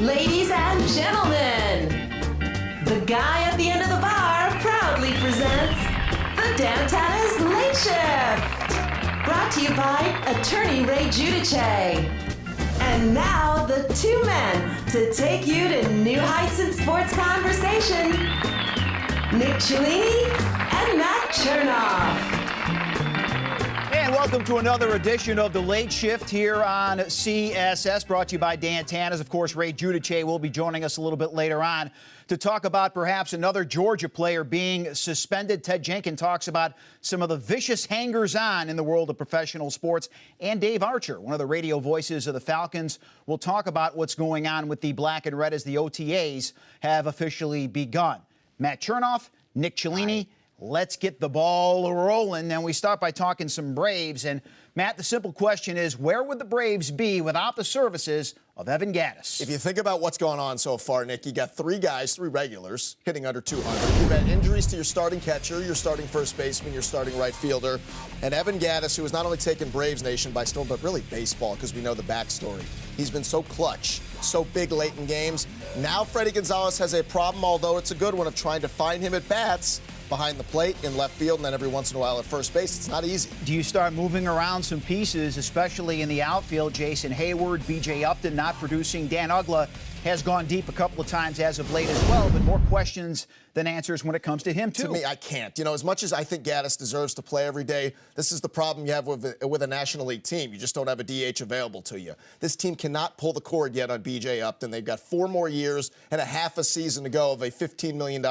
Ladies and gentlemen, the guy at the end of the bar proudly presents the Dantanna's Late Shift. Brought to you by attorney Ray Giudice. And now the two men to take you to new heights in sports conversation, Nick Cellini and Matt Chernoff. And welcome to another edition of The Late Shift here on CSS, brought to you by Dantanna's. Of course, Ray Giudice will be joining us a little bit later on to talk about perhaps another Georgia player being suspended. Ted Jenkins talks about some of the vicious hangers-on in the world of professional sports. And Dave Archer, one of the radio voices of the Falcons, will talk about what's going on with the black and red as the OTAs have officially begun. Matt Chernoff, Nick Cellini. Let's get the ball rolling. And we start by talking some Braves. And, Matt, the simple question is, where would the Braves be without the services of Evan Gattis? If you think about what's going on so far, Nick, you got three regulars, hitting under 200. You've had injuries to your starting catcher, your starting first baseman, your starting right fielder, and Evan Gattis, who has not only taken Braves Nation by storm, but really baseball, because we know the backstory. He's been so clutch, so big late in games. Now Freddie Gonzalez has a problem, although it's a good one, of trying to find him at bats behind the plate, in left field, and then every once in a while at first base. It's not easy. Do you start moving around some pieces, especially in the outfield? Jason Hayward, B.J. Upton not producing. Dan Uggla has gone deep a couple of times as of late as well, but more questions than answers when it comes to him, too. To me, I can't. You know, as much as I think Gattis deserves to play every day, this is the problem you have with a National League team. You just don't have a DH available to you. This team cannot pull the cord yet on B.J. Upton. They've got 4 more years and a half a season to go of a $15 million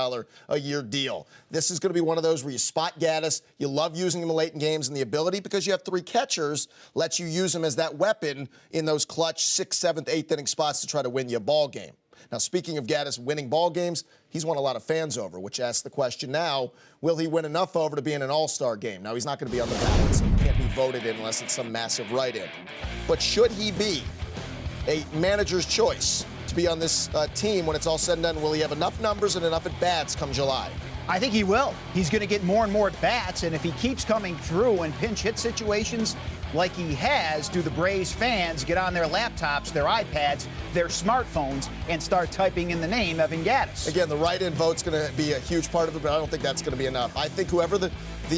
a year deal. This is going to be one of those where you spot Gattis, you love using him late in games, and the ability, because you have 3 catchers, lets you use him as that weapon in those clutch 6th, 7th, 8th inning spots to try to win you a ball game. Now, speaking of Gattis winning ball games, he's won a lot of fans over, which asks the question now, will he win enough over to be in an all-star game? Now, he's not going to be on the ballot, so he can't be voted in unless it's some massive write-in. But should he be a manager's choice to be on this team when it's all said and done? Will he have enough numbers and enough at-bats come July? I think he will. He's going to get more and more at-bats, and if he keeps coming through in pinch hit situations like he has, do the Braves fans get on their laptops, their iPads, their smartphones, and start typing in the name Evan Gattis? Again, the write-in vote's going to be a huge part of it, but I don't think that's going to be enough. I think whoever the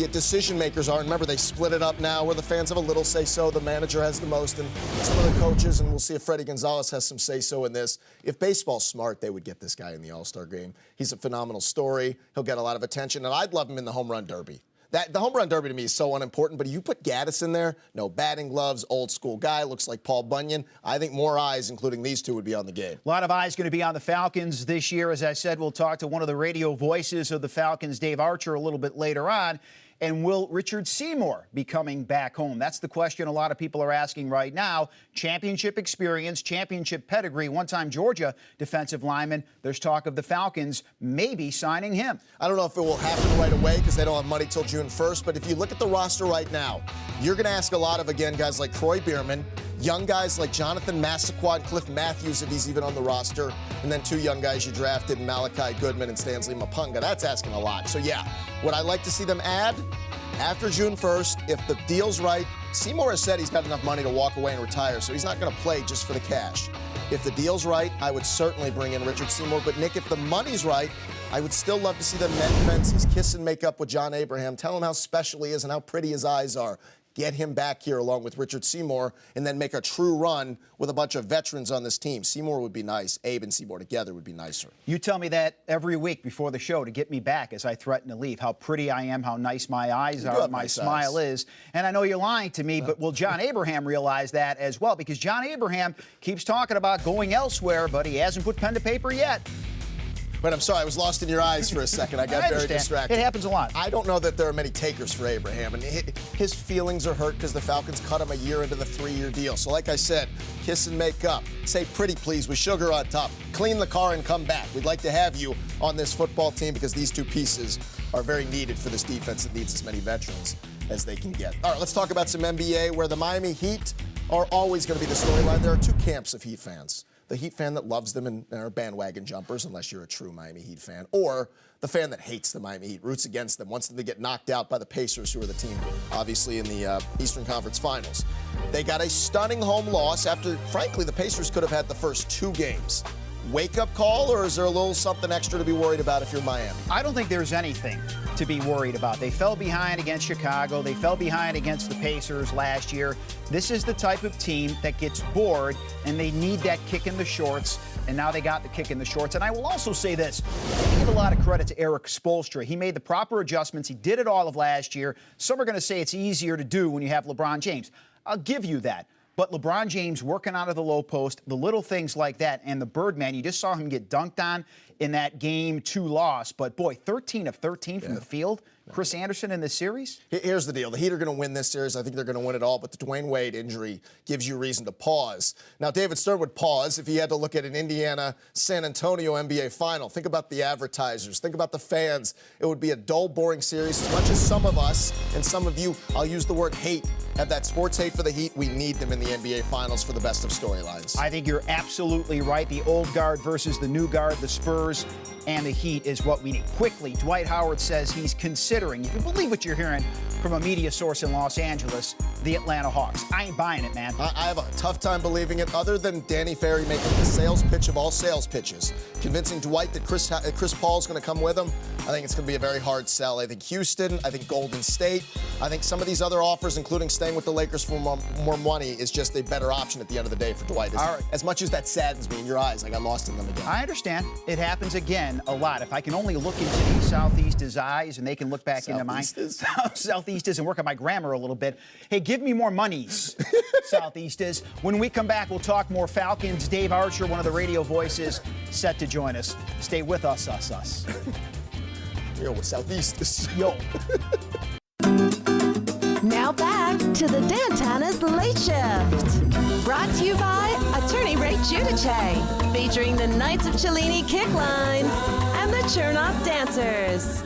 decision makers are, and remember, they split it up now where the fans have a little say-so, the manager has the most, and some of the coaches, and we'll see if Freddie Gonzalez has some say-so in this. If baseball's smart, they would get this guy in the All-Star game. He's a phenomenal story. He'll get a lot of attention, and I'd love him in the home run derby. The home run derby to me is so unimportant, but if you put Gattis in there, no batting gloves, old school guy, looks like Paul Bunyan, I think more eyes, including these two, would be on the game. A lot of eyes going to be on the Falcons this year. As I said, we'll talk to one of the radio voices of the Falcons, Dave Archer, a little bit later on. And will Richard Seymour be coming back home? That's the question a lot of people are asking right now. Championship experience, championship pedigree, one-time Georgia defensive lineman. There's talk of the Falcons maybe signing him. I don't know if it will happen right away because they don't have money till June 1st, but if you look at the roster right now, you're going to ask a lot of, again, guys like Troy Bierman, young guys like Jonathan Massaquoi and Cliff Matthews, if he's even on the roster, and then 2 young guys you drafted, Malachi Goodman and Stanley Mapunga. That's asking a lot. So, yeah, would I like to see them add after June 1st, if the deal's right? Seymour has said he's got enough money to walk away and retire, so he's not going to play just for the cash. If the deal's right, I would certainly bring in Richard Seymour. But, Nick, if the money's right, I would still love to see them mend fences, kiss and make up with John Abraham, tell him how special he is and how pretty his eyes are. Get him back here along with Richard Seymour, and then make a true run with a bunch of veterans on this team. Seymour would be nice. Abe and Seymour together would be nicer. You tell me that every week before the show to get me back as I threaten to leave. How pretty I am, how nice my eyes are, my smile is. And I know you're lying to me, but will John Abraham realize that as well? Because John Abraham keeps talking about going elsewhere, but he hasn't put pen to paper yet. But I'm sorry, I was lost in your eyes for a second. I got very distracted. It happens a lot. I don't know that there are many takers for Abraham, and his feelings are hurt because the Falcons cut him a year into the 3-year deal. So like I said, kiss and make up. Say pretty please with sugar on top. Clean the car and come back. We'd like to have you on this football team because these 2 pieces are very needed for this defense that needs as many veterans as they can get. All right, let's talk about some NBA, where the Miami Heat are always going to be the storyline. There are 2 camps of Heat fans. The Heat fan that loves them and are bandwagon jumpers, unless you're a true Miami Heat fan, or the fan that hates the Miami Heat, roots against them, wants them to get knocked out by the Pacers, who are the team, obviously, in the Eastern Conference Finals. They got a stunning home loss after, frankly, the Pacers could have had the first 2 games wake-up call, or is there a little something extra to be worried about if you're Miami? I don't think there's anything to be worried about. They fell behind against Chicago. They fell behind against the Pacers last year. This is the type of team that gets bored, and they need that kick in the shorts, and now they got the kick in the shorts. And I will also say this. I give a lot of credit to Eric Spoelstra. He made the proper adjustments. He did it all of last year. Some are going to say it's easier to do when you have LeBron James. I'll give you that. But LeBron James working out of the low post, the little things like that, and the Birdman, you just saw him get dunked on in that Game 2 loss. But, boy, 13 of 13 from the field. Chris Anderson in this series? Here's the deal. The Heat are going to win this series. I think they're going to win it all, but the Dwayne Wade injury gives you reason to pause. Now, David Stern would pause if he had to look at an Indiana-San Antonio NBA final. Think about the advertisers. Think about the fans. It would be a dull, boring series. As much as some of us and some of you, I'll use the word hate, have that sports hate for the Heat, we need them in the NBA Finals for the best of storylines. I think you're absolutely right. The old guard versus the new guard, the Spurs and the Heat is what we need. Quickly, Dwight Howard says he's considering, you can believe what you're hearing from a media source in Los Angeles, the Atlanta Hawks. I ain't buying it, man. I have a tough time believing it, other than Danny Ferry making the sales pitch of all sales pitches. Convincing Dwight that Chris Paul's going to come with him, I think it's going to be a very hard sell. I think Houston, I think Golden State, I think some of these other offers, including staying with the Lakers for more money, is just a better option at the end of the day for Dwight. As much as that saddens me in your eyes, I got lost in them again. I understand. It happens again a lot. If I can only look into the Southeasters' eyes and they can look back into mine. Southeasters and work on my grammar a little bit. Hey, give me more monies, Southeasters. When we come back, we'll talk more Falcons. Dave Archer, one of the radio voices, set to join us. Stay with us. Yo, we're Southeasters. Yo. Now back to the Dantanna's Late Shift. Brought to you by Attorney Ray Giudice, featuring the Knights of Cellini Kick Line and the Chernoff Dancers.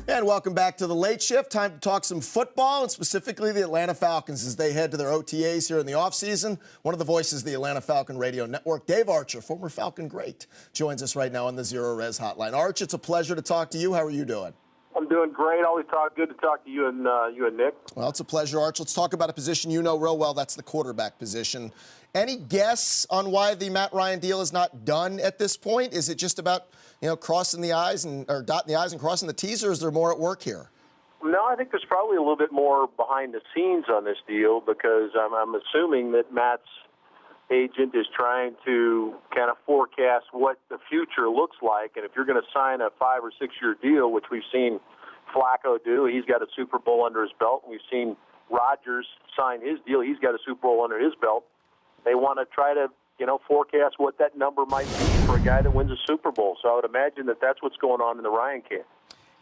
And welcome back to the Late Shift. Time to talk some football, and specifically the Atlanta Falcons as they head to their OTAs here in the offseason. One of the voices of the Atlanta Falcon Radio Network, Dave Archer, former Falcon great, joins us right now on the Zero Res Hotline. Arch, it's a pleasure to talk to you. How are you doing? I'm doing great. Always good to talk to you and Nick. Well, it's a pleasure, Arch. Let's talk about a position you know real well. That's the quarterback position. Any guess on why the Matt Ryan deal is not done at this point? Is it just about, crossing the I's or dotting the I's and crossing the T's, or is there more at work here? No, I think there's probably a little bit more behind the scenes on this deal, because I'm assuming that Matt's agent is trying to kind of forecast what the future looks like. And if you're going to sign a 5 or 6 year deal, which we've seen Flacco do, he's got a Super Bowl under his belt. We've seen Rodgers sign his deal. He's got a Super Bowl under his belt. They want to try to, forecast what that number might be for a guy that wins a Super Bowl. So I would imagine that that's what's going on in the Ryan camp.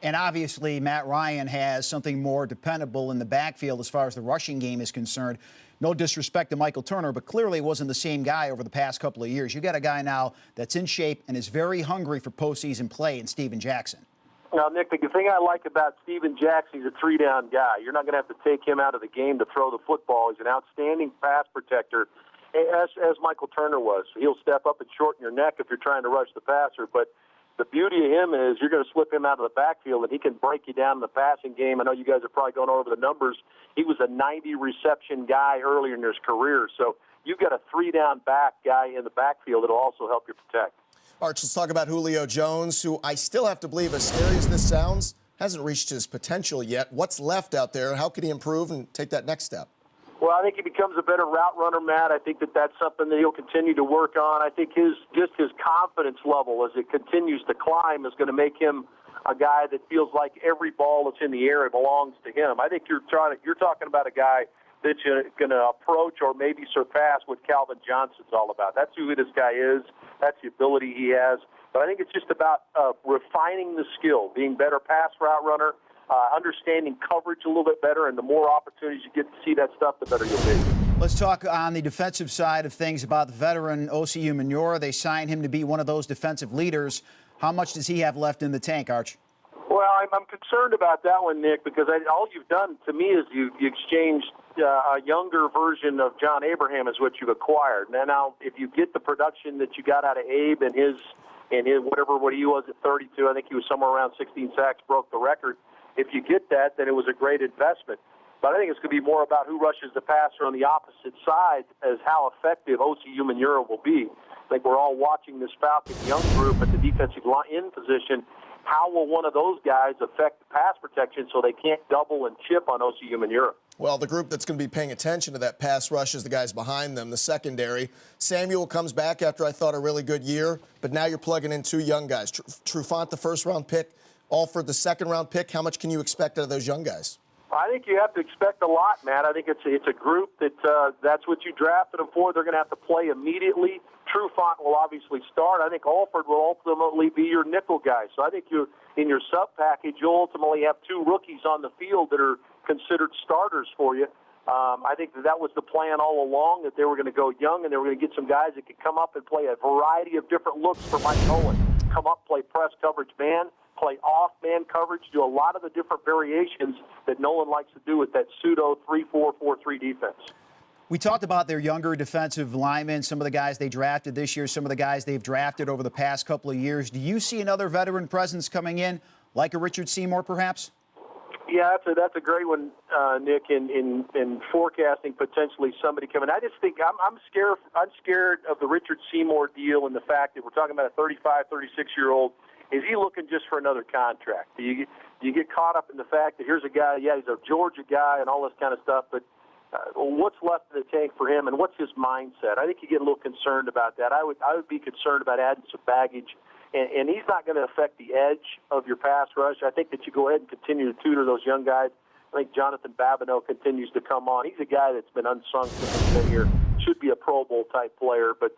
And obviously, Matt Ryan has something more dependable in the backfield as far as the rushing game is concerned. No disrespect to Michael Turner, but clearly wasn't the same guy over the past couple of years. You got a guy now that's in shape and is very hungry for postseason play in Steven Jackson. Now, Nick, the thing I like about Steven Jackson, he's a 3-down guy. You're not going to have to take him out of the game to throw the football. He's an outstanding pass protector, as Michael Turner was. He'll step up and shorten your neck if you're trying to rush the passer, but the beauty of him is you're going to slip him out of the backfield, and he can break you down in the passing game. I know you guys are probably going over the numbers. He was a 90-reception guy earlier in his career. So you've got a 3-down back guy in the backfield that will also help you protect. Arch, let's talk about Julio Jones, who I still have to believe, as scary as this sounds, hasn't reached his potential yet. What's left out there? How can he improve and take that next step? Well, I think he becomes a better route runner, Matt. I think that that's something that he'll continue to work on. I think his confidence level as it continues to climb is going to make him a guy that feels like every ball that's in the air belongs to him. I think you're talking about a guy that's going to approach or maybe surpass what Calvin Johnson's all about. That's who this guy is. That's the ability he has. But I think it's just about refining the skill, being better pass route runner, understanding coverage a little bit better, and the more opportunities you get to see that stuff, the better you'll be. Let's talk on the defensive side of things about the veteran Osi Umenyiora. They signed him to be one of those defensive leaders. How much does he have left in the tank, Arch? Well, I'm concerned about that one, Nick, because all you've done to me is you exchanged a younger version of John Abraham is what you've acquired. Now, if you get the production that you got out of Abe and his what he was at 32, I think he was somewhere around 16 sacks, broke the record. If you get that, then it was a great investment. But I think it's going to be more about who rushes the passer on the opposite side as how effective Osi Umenyiora will be. think we're all watching this Falcon young group at the defensive line in position. How will one of those guys affect the pass protection so they can't double and chip on OCU Manura? Well, the group that's going to be paying attention to that pass rush is the guys behind them, the secondary. Samuel comes back after I thought a really good year, but now you're plugging in two young guys. Trufant, the first-round pick, Alford, the second-round pick. How much can you expect out of those young guys? I think you have to expect a lot, Matt. I think it's a group that's what you drafted them for. They're going to have to play immediately. Trufant will obviously start. I think Alford will ultimately be your nickel guy. So I think in your sub package, you'll ultimately have two rookies on the field that are considered starters for you. I think that was the plan all along, that they were going to go young and they were going to get some guys that could come up and play a variety of different looks for Mike Nolan. Come up, play press coverage man, play off-man coverage, do a lot of the different variations that Nolan likes to do with that pseudo 3-4-4-3 defense. We talked about their younger defensive linemen, some of the guys they drafted this year, some of the guys they've drafted over the past couple of years. Do you see another veteran presence coming in, like a Richard Seymour, perhaps? Yeah, that's a great one, Nick, in forecasting potentially somebody coming. I just think I'm scared of the Richard Seymour deal and the fact that we're talking about a 35, 36-year-old. Is he looking just for another contract? Do you get caught up in the fact that here's a guy, yeah, he's a Georgia guy and all this kind of stuff, but what's left in the tank for him and what's his mindset? I think you get a little concerned about that. I would be concerned about adding some baggage, and he's not going to affect the edge of your pass rush. I think that you go ahead and continue to tutor those young guys. I think Jonathan Babineau continues to come on. He's a guy that's been unsung since he's been here. Should be a Pro Bowl type player, but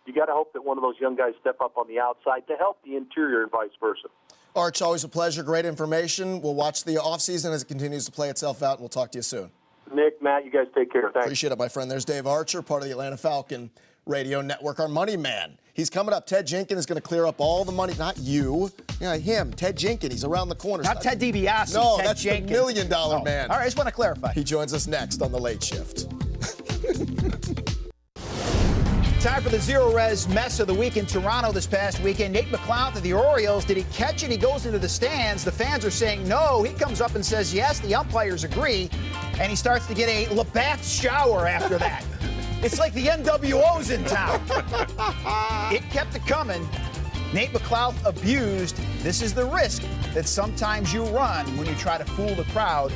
you got to hope that one of those young guys step up on the outside to help the interior and vice versa. Arch, always a pleasure. Great information. We'll watch the offseason as it continues to play itself out, and we'll talk to you soon. Nick, Matt, you guys take care. Thanks. Appreciate it, my friend. There's Dave Archer, part of the Atlanta Falcon Radio Network, our money man. He's coming up. Ted Jenkins is going to clear up all the money. Not you. Yeah, him. Ted Jenkins. He's around the corner. Not Ted DiBiase. No, Ted that's Jenkins. the $1 million man. All right, I just want to clarify. He joins us next on The Late Shift. Time for the zero-res mess of the week in Toronto this past weekend. Nate McLeod of the Orioles, did he catch it? He goes into the stands. The fans are saying no. He comes up and says yes. The umpires agree. And he starts to get a Labatt shower after that. It's like the NWO's in town. It kept it coming. Nate McLeod abused. This is the risk that sometimes you run when you try to fool the crowd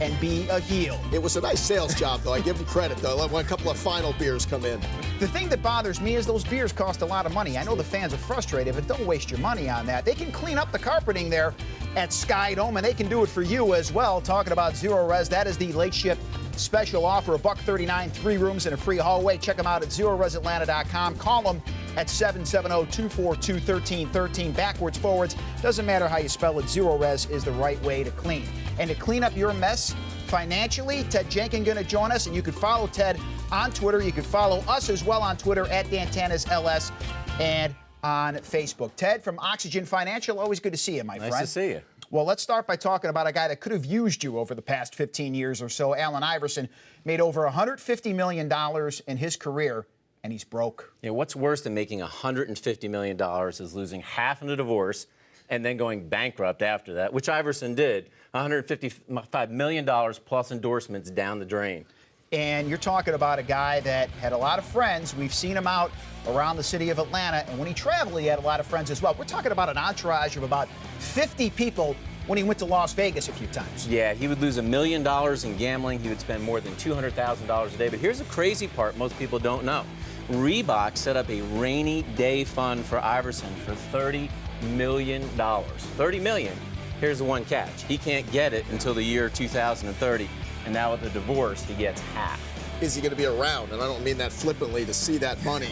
and be a heel. It was a nice sales job, though. I give him credit, though. When a couple of final beers come in. The thing that bothers me is those beers cost a lot of money. I know the fans are frustrated, but don't waste your money on that. They can clean up the carpeting there at Sky Dome, and they can do it for you as well. Talking about Zero Res, that is the late shift special offer, $139, 3 rooms and a free hallway. Check them out at zeroresatlanta.com. Call them at 770-242-1313. Backwards, forwards, doesn't matter how you spell it, Zero Res is the right way to clean. And to clean up your mess financially, Ted Jenkins going to join us, and you can follow Ted on Twitter. You can follow us as well on Twitter at Dantanna's LS and on Facebook. Ted from Oxygen Financial, always good to see you, my friend. Nice to see you. Well, let's start by talking about a guy that could have used you over the past 15 years or so. Allen Iverson made over $150 million in his career, and he's broke. Yeah, what's worse than making $150 million is losing half in a divorce and then going bankrupt after that, which Iverson did. $155 million plus endorsements down the drain. And you're talking about a guy that had a lot of friends. We've seen him out around the city of Atlanta. And when he traveled, he had a lot of friends as well. We're talking about an entourage of about 50 people when he went to Las Vegas a few times. Yeah, he would lose $1 million in gambling. He would spend more than $200,000 a day. But here's the crazy part most people don't know. Reebok set up a rainy day fund for Iverson for $30 million. $30 million. Here's the one catch. He can't get it until the year 2030. And now with the divorce, he gets half. Is he going to be around? And I don't mean that flippantly, to see that money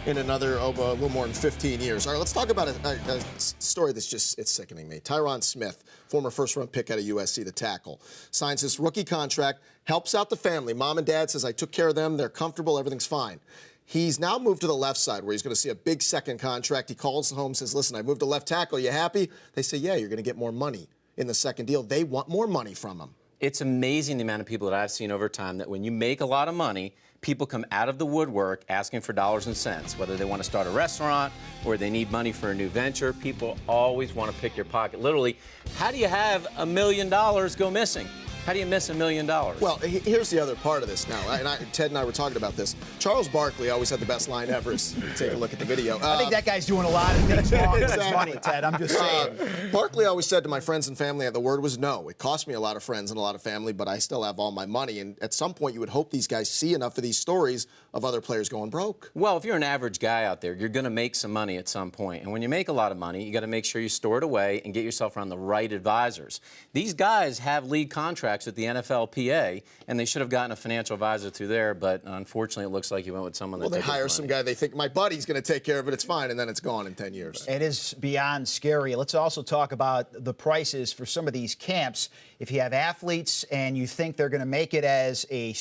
in another, a little more than 15 years. All right, let's talk about a story that's just, it's sickening me. Tyron Smith, former first-round pick out of USC, the tackle, signs his rookie contract, helps out the family. Mom and dad says, I took care of them. They're comfortable. Everything's fine. He's now moved to the left side where he's going to see a big second contract. He calls home, says, listen, I moved to left tackle. You happy? They say, yeah, you're going to get more money in the second deal. They want more money from him. It's amazing the amount of people that I've seen over time that when you make a lot of money, people come out of the woodwork asking for dollars and cents, whether they want to start a restaurant or they need money for a new venture. People always want to pick your pocket. Literally, how do you have $1 million go missing? How do you miss $1 million? Well, here's the other part of this now, and Ted and I were talking about this. Charles Barkley always had the best line ever. Take a look at the video. I think that guy's doing a lot of things wrong with his money, Ted. I'm just saying. Barkley always said to my friends and family, the word was no. It cost me a lot of friends and a lot of family, but I still have all my money. And at some point, you would hope these guys see enough of these stories of other players going broke. Well, if you're an average guy out there, you're going to make some money at some point. And when you make a lot of money, you got to make sure you store it away and get yourself around the right advisors. These guys have league contracts with the NFLPA, and they should have gotten a financial advisor through there, but unfortunately, it looks like you went with someone that they hire some guy, they think, my buddy's going to take care of it, it's fine, and then it's gone in 10 years. It is beyond scary. Let's also talk about the prices for some of these camps. If you have athletes and you think they're going to make it as a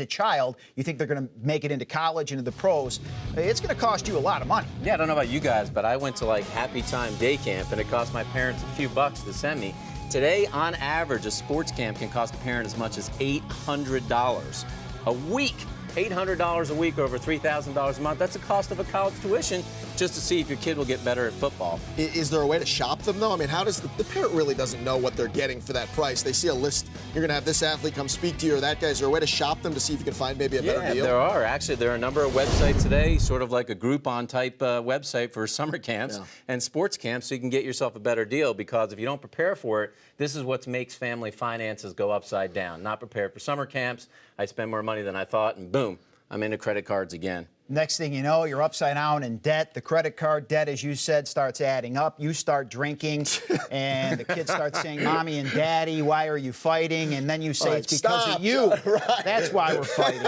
child, you think they're going to make it into college and into the pros, it's going to cost you a lot of money. Yeah, I don't know about you guys, but I went to like Happy Time Day Camp, and it cost my parents a few bucks to send me. Today, on average, a sports camp can cost a parent as much as $800 a week. $800 a week, over $3,000 a month. That's the cost of a college tuition just to see if your kid will get better at football. Is there a way to shop them, though? I mean, how does the parent really doesn't know what they're getting for that price? They see a list, you're going to have this athlete come speak to you or that guy. Is there a way to shop them to see if you can find maybe a better deal? There are. Actually, there are a number of websites today, sort of like a Groupon type website for summer camps and sports camps, so you can get yourself a better deal, because if you don't prepare for it, this is what makes family finances go upside down. Not prepared for summer camps, I spend more money than I thought, and boom, I'm into credit cards again. Next thing you know, you're upside down in debt. The credit card debt, as you said, starts adding up. You start drinking, and the kids start saying, Mommy and Daddy, why are you fighting? And then you say, it's because of you. Right. That's why we're fighting.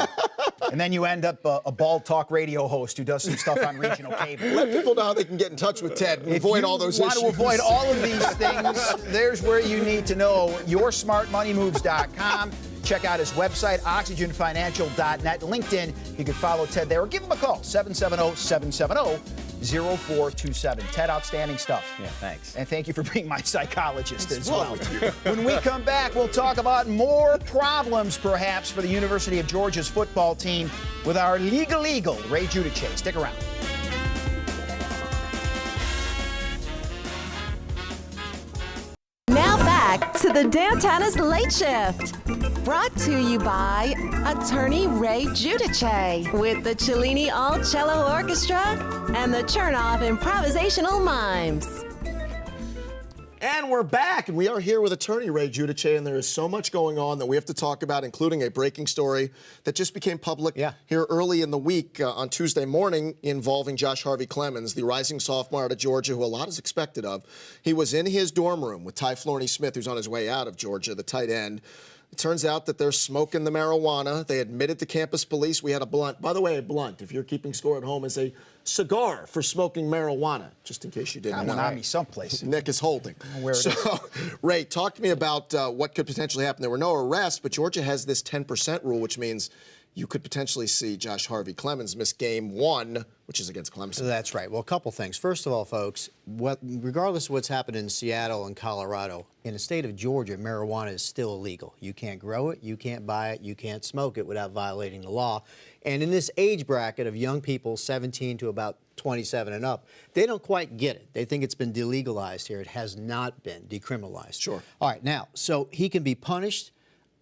And then you end up a bald talk radio host who does some stuff on regional cable. Let people know how they can get in touch with Ted and avoid all those issues. If you want to avoid all of these things, there's where you need to know. YourSmartMoneyMoves.com. Check out his website, oxygenfinancial.net. LinkedIn, you can follow Ted there or give him a call, 770-770-0427. Ted, outstanding stuff. Yeah, thanks. And thank you for being my psychologist as well. When we come back, we'll talk about more problems, perhaps, for the University of Georgia's football team with our legal Ray Giudice. Stick around. Now back to the Dantanna's Late Shift. Brought to you by attorney Ray Giudice with the Cellini All Cello Orchestra and the Chernoff Improvisational Mimes. And we're back, and we are here with attorney Ray Giudice, and there is so much going on that we have to talk about, including a breaking story that just became public here early in the week on Tuesday morning involving Josh Harvey Clemens, the rising sophomore out of Georgia, who a lot is expected of. He was in his dorm room with Ty Florney-Smith, who's on his way out of Georgia, the tight end. It turns out that they're smoking the marijuana. They admitted to campus police. We had a blunt. By the way, a blunt, if you're keeping score at home, is a cigar for smoking marijuana, just in case you didn't know. On me someplace. Nick is holding. So, Ray, talk to me about what could potentially happen. There were no arrests, but Georgia has this 10% rule, which means you could potentially see Josh Harvey Clemens miss game 1, which is against Clemson. That's right. Well, a couple things. First of all, folks, regardless of what's happened in Seattle and Colorado, in the state of Georgia, marijuana is still illegal. You can't grow it, you can't buy it, you can't smoke it without violating the law. And in this age bracket of young people, 17 to about 27 and up, they don't quite get it. They think it's been delegalized here. It has not been decriminalized. Sure. All right, now, so he can be punished.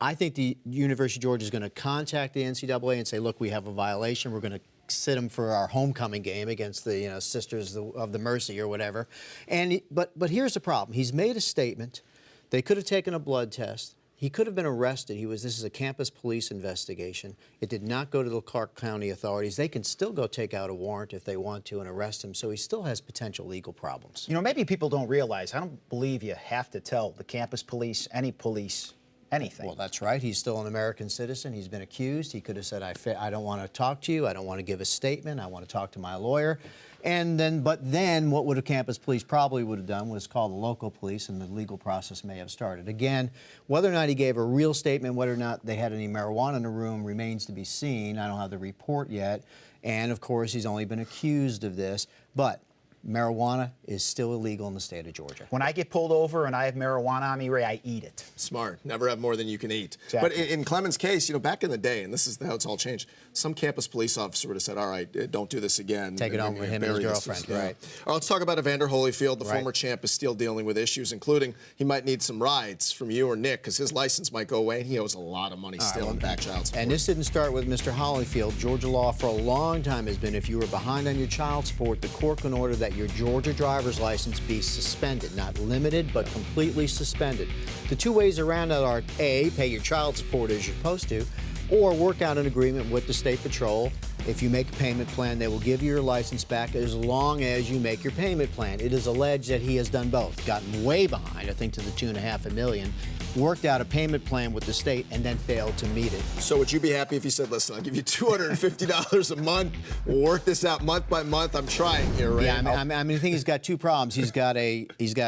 I think the University of Georgia is going to contact the NCAA and say, look, we have a violation. We're going to sit him for our homecoming game against the Sisters of the Mercy or whatever. And but here's the problem. He's made a statement. They could have taken a blood test. He could have been arrested. This is a campus police investigation. It did not go to the Clark County authorities. They can still go take out a warrant if they want to and arrest him. So he still has potential legal problems. You know, maybe people don't realize, I don't believe you have to tell the campus police, any police, anything. Well, that's right. He's still an American citizen. He's been accused. He could have said, I don't want to talk to you. I don't want to give a statement. I want to talk to my lawyer. But then what would a campus police probably would have done was call the local police, and the legal process may have started. Again, whether or not he gave a real statement, whether or not they had any marijuana in the room remains to be seen. I don't have the report yet. And, of course, he's only been accused of this. But marijuana is still illegal in the state of Georgia. When I get pulled over and I have marijuana on me, Ray, I eat it. Smart. Never have more than you can eat. Exactly. But in Clement's case, you know, back in the day, and this is how it's all changed, some campus police officer would have said, all right, don't do this again. Take it home with him and his girlfriend, right. All right, let's talk about Evander Holyfield. The Right. former champ is still dealing with issues, including he might need some rides from you or Nick because his license might go away, and he owes a lot of money still in back child support. And this didn't start with Mr. Holyfield. Georgia law for a long time has been if you were behind on your child support, the court can order that your Georgia driver's license be suspended, not limited, but completely suspended. The two ways around that are A, pay your child support as you're supposed to, or work out an agreement with the state patrol. If you make a payment plan, they will give you your license back as long as you make your payment plan. It is alleged that he has done both, gotten way behind, I think to the tune of $500,000, worked out a payment plan with the state, and then failed to meet it. So would you be happy if he said, listen, I'll give you $250 a month, we'll work this out month by month, I'm trying here, right? Yeah, I think he's got two problems. He's got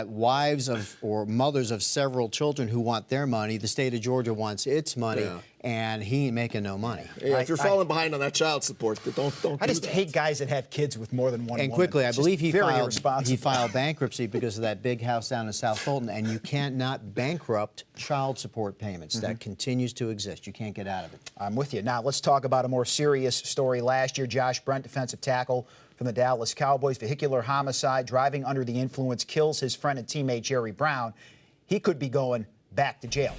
wives or mothers of several children who want their money. The state of Georgia wants its money, and he ain't making no money. Yeah, if you're falling behind on that child support, don't I do just that. hate guys that have kids with more than one And woman. quickly, I It's believe just he very filed irresponsible. bankruptcy because of that big house down in South Fulton, and you cannot bankrupt child support payments. That continues to exist. You can't get out of it. I'm with you. Now, let's talk about a more serious story. Last year, Josh Brent, defensive tackle from the Dallas Cowboys, vehicular homicide, driving under the influence, kills his friend and teammate Jerry Brown. He could be going back to jail.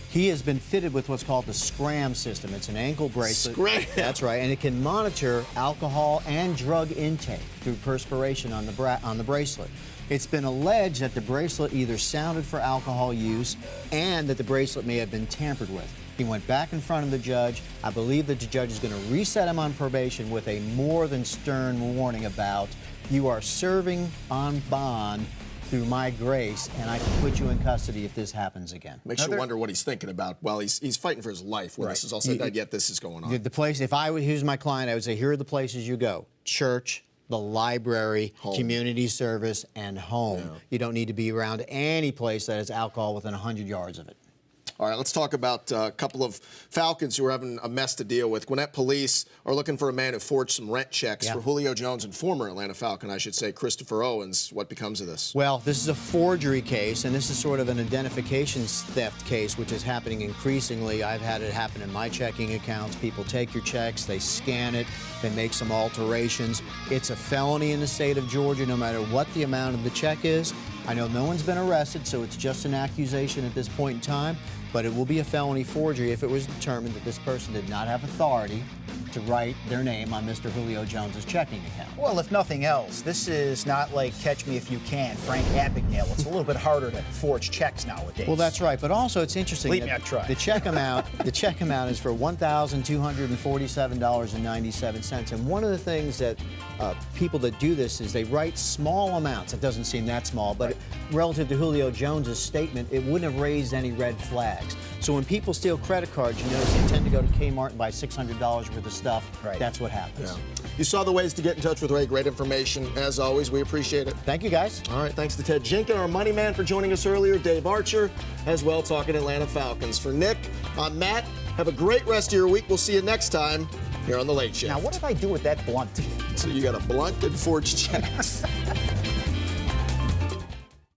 He has been fitted with what's called the SCRAM system. It's an ankle bracelet. SCRAM. That's right, and it can monitor alcohol and drug intake through perspiration on the bracelet. It's been alleged that the bracelet either sounded for alcohol use and that the bracelet may have been tampered with. He went back in front of the judge. I believe that the judge is going to reset him on probation with a more than stern warning about you are serving on bond through my grace, and I can put you in custody if this happens again. Makes you wonder what he's thinking about while he's fighting for his life when this is all said and done, yet this is going on. The place, if I was, here's my client, I would say, here are the places you go. Church, the library, Home. community service, and home. Yeah. You don't need to be around any place that has alcohol within 100 yards of it. All right, let's talk about a couple of Falcons who are having a mess to deal with. Gwinnett police are looking for a man who forged some rent checks for Julio Jones and former Atlanta Falcon, I should say, Christopher Owens. What becomes of this? Well, this is a forgery case, and this is sort of an identification theft case, which is happening increasingly. I've had it happen in my checking accounts. People take your checks, they scan it, they make some alterations. It's a felony in the state of Georgia, no matter what the amount of the check is. I know no one's been arrested, so it's just an accusation at this point in time, but it will be a felony forgery if it was determined that this person did not have authority to write their name on Mr. Julio Jones's checking account. Well, if nothing else, this is not like Catch Me If You Can, Frank Abagnale. It's a little bit harder to forge checks nowadays. Well, that's right, but also it's interesting. Believe me, I tried. The check amount is for $1,247.97, and one of the things that people that do this is they write small amounts. It doesn't seem that small, but relative to Julio Jones's statement, it wouldn't have raised any red flags. So when people steal credit cards, you notice they tend to go to Kmart and buy $600 worth of stuff. Right. That's what happens. Yeah. You saw the ways to get in touch with Ray. Great information, as always. We appreciate it. Thank you, guys. All right, thanks to Ted Jenkins, our money man, for joining us earlier, Dave Archer, as well, talking Atlanta Falcons. For Nick, I'm Matt. Have a great rest of your week. We'll see you next time here on The Late Shift. Now, what did I do with that blunt? So you got a blunt and forged checks.